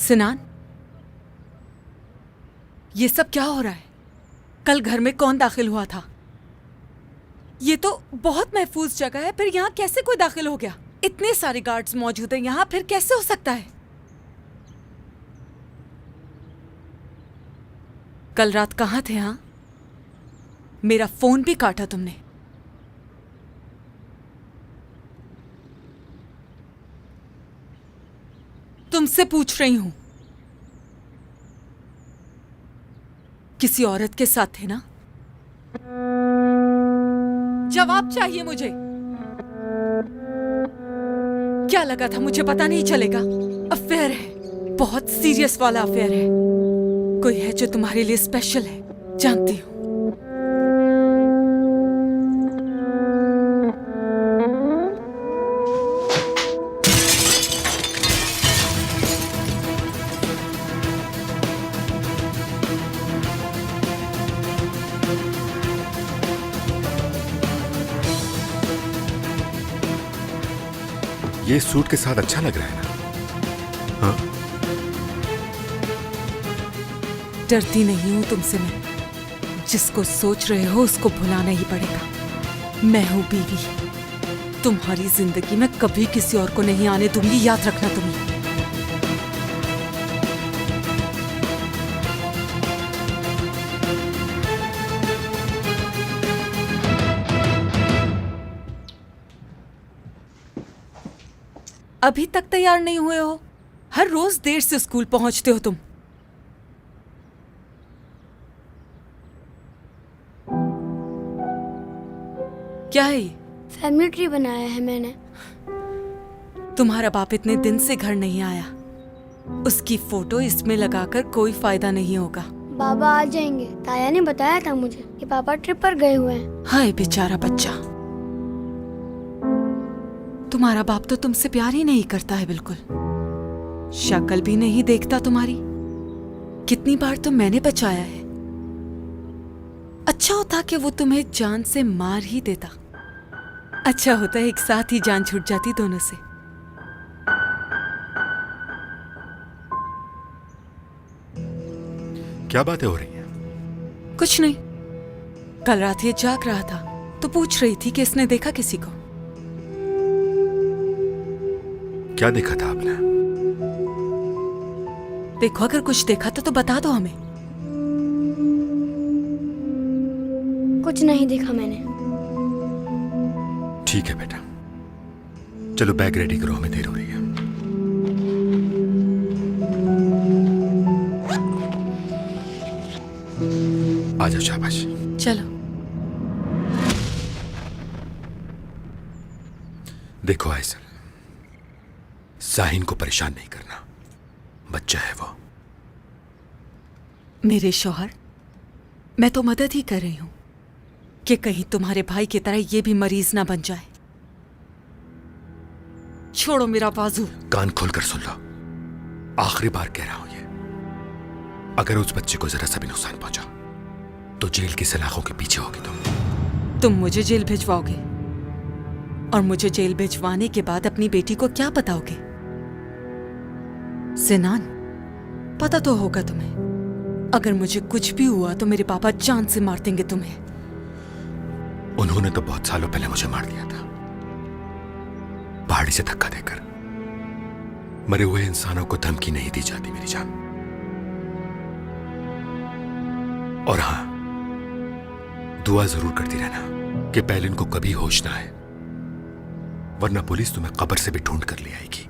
सिनान, ये सब क्या हो रहा है? कल घर में कौन दाखिल हुआ था? ये तो बहुत महफूज जगह है, फिर यहाँ कैसे कोई दाखिल हो गया? इतने सारे गार्ड्स मौजूद हैं यहाँ, फिर कैसे हो सकता है? कल रात कहाँ थे? हाँ, मेरा फोन भी काटा तुमने। तुमसे पूछ रही हूं, किसी औरत के साथ थे ना? जवाब चाहिए मुझे। क्या लगा था मुझे पता नहीं चलेगा? अफेयर है, बहुत सीरियस वाला अफेयर है। कोई है जो तुम्हारे लिए स्पेशल है, जानती हूं। ये सूट के साथ अच्छा लग रहा है ना? हाँ? डरती नहीं हूं तुमसे मैं। जिसको सोच रहे हो उसको भुलाना ही पड़ेगा। मैं हूं बीवी। तुम्हारी जिंदगी में कभी किसी और को नहीं आने दूंगी, याद रखना तुम्हें। अभी तक तैयार नहीं हुए हो? हर रोज देर से स्कूल पहुंचते हो तुम। क्या है ये? फैमिली ट्री बनाया है मैंने। तुम्हारा बाप इतने दिन से घर नहीं आया। उसकी फोटो इसमें लगाकर कोई फायदा नहीं होगा। बाबा आ जाएंगे। ताया ने बताया था मुझे कि पापा ट्रिप पर गए हुए हैं। हाय बेचारा बच्चा, तुम्हारा बाप तो तुमसे प्यार ही नहीं करता है बिल्कुल। शक्ल भी नहीं देखता तुम्हारी। कितनी बार तो मैंने बचाया है। अच्छा होता कि वो तुम्हें जान से मार ही देता। अच्छा होता एक साथ ही जान छूट जाती दोनों से। क्या बातें हो रही हैं? कुछ नहीं। कल रात ये जाग रहा था तो पूछ रही थी कि इसने देखा किसी को। क्या देखा था आपने? देखो, अगर कुछ देखा तो बता दो हमें। कुछ नहीं देखा मैंने। ठीक है बेटा, चलो बैग रेडी करो, हमें देर हो रही है। आ जाओ शाबाश। चलो। देखो आयसल, साहिन को परेशान नहीं करना। बच्चा है वो। मेरे शौहर, मैं तो मदद ही कर रही हूं कि कहीं तुम्हारे भाई की तरह ये भी मरीज ना बन जाए। छोड़ो मेरा बाजू। कान खोलकर सुन लो, आखिरी बार कह रहा हूं ये। अगर उस बच्चे को जरा सा भी नुकसान पहुंचा तो जेल की सलाखों के पीछे होगी तुम मुझे जेल भिजवाओगे और मुझे जेल भिजवाने के बाद अपनी बेटी को क्या बताओगे? सिनान, पता तो होगा तुम्हें, अगर मुझे कुछ भी हुआ तो मेरे पापा जान से मार देंगे तुम्हें। उन्होंने तो बहुत सालों पहले मुझे मार दिया था, पहाड़ी से धक्का देकर। मरे हुए इंसानों को धमकी नहीं दी जाती मेरी जान। और हां, दुआ जरूर करती रहना कि पहले इनको कभी होश ना आए, वरना पुलिस तुम्हें कब्र से भी ढूंढ कर ले आएगी।